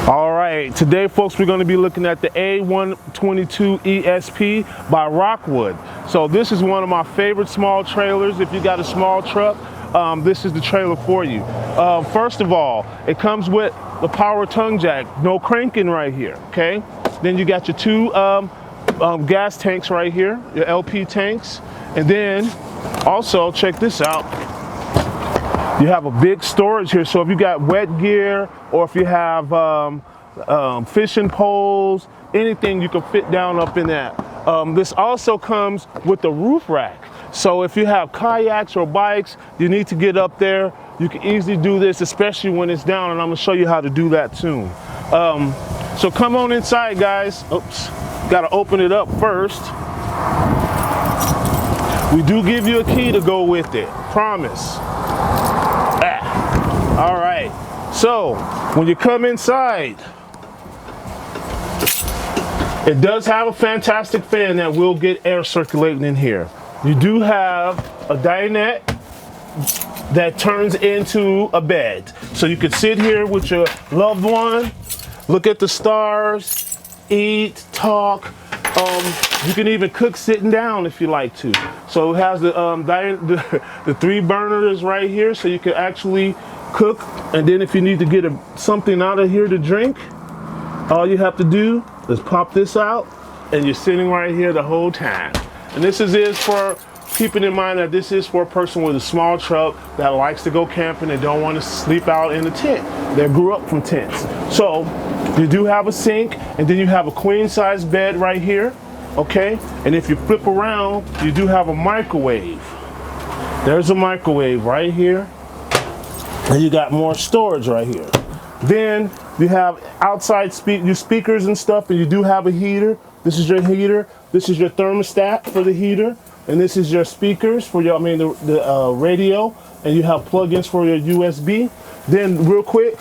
All right, today folks, we're going to be looking at the A122 ESP by Rockwood. So this is one of my favorite small trailers. If you got a small truck, this is the trailer for you. First of all, it comes with the power tongue jack, no cranking right here, okay? Then you got your two gas tanks right here, your LP tanks. And then also, check this out. You have a big storage here, so if you got wet gear or if you have fishing poles, anything you can fit down up in that. This also comes with the roof rack. So if you have kayaks or bikes, you need to get up there, you can easily do this, especially when it's down, and I'm gonna show you how to do that soon. So come on inside, guys. Oops, gotta open it up first. We do give you a key to go with it, promise. All right, so when you come inside, it does have a fantastic fan that will get air circulating in here. You do have a dinette that turns into a bed. So you can sit here with your loved one, look at the stars, eat, talk. You can even cook sitting down if you like to. So it has the 3 burners right here, so you can actually cook. And then if you need to get something out of here to drink, all you have to do is pop this out, and you're sitting right here the whole time. And this is for keeping in mind that this is for a person with a small truck that likes to go camping and don't want to sleep out in a tent. They grew up from tents. So you do have a sink, and then you have a queen size bed right here, okay? And if you flip around, you do have a microwave. There's a microwave right here. And you got more storage right here. Then you have outside your speakers and stuff, and you do have a heater. This is your heater. This is your thermostat for the heater. And this is your speakers for your, the radio. And you have plugins for your USB. Then real quick,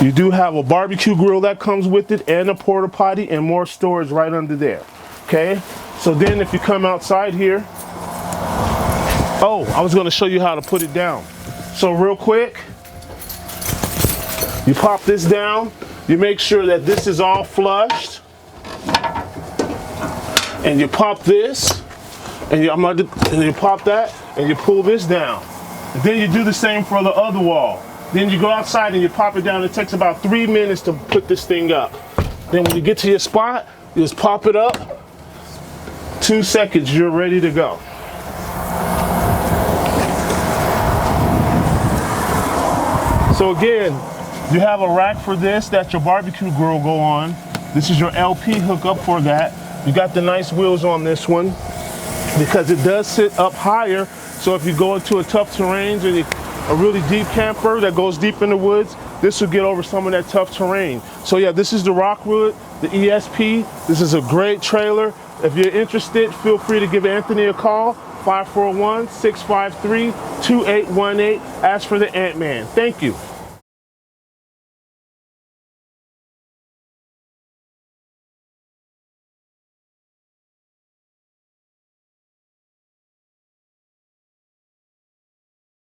you do have a barbecue grill that comes with it, and a porta potty, and more storage right under there. Okay? So then if you come outside here, oh, I was gonna show you how to put it down. So real quick, you pop this down, you make sure that this is all flushed, and you pop this, and you pop that, and you pull this down. And then you do the same for the other wall. Then you go outside and you pop it down. It takes about 3 minutes to put this thing up. Then when you get to your spot, you just pop it up. 2 seconds, you're ready to go. So again, you have a rack for this that your barbecue grill go on. This is your LP hookup for that. You got the nice wheels on this one because it does sit up higher. So if you go into a tough terrain or a really deep camper that goes deep in the woods, this will get over some of that tough terrain. So yeah, this is the Rockwood, the ESP. This is a great trailer. If you're interested, feel free to give Anthony a call, 541-653-2818. Ask for the Ant-Man. Thank you.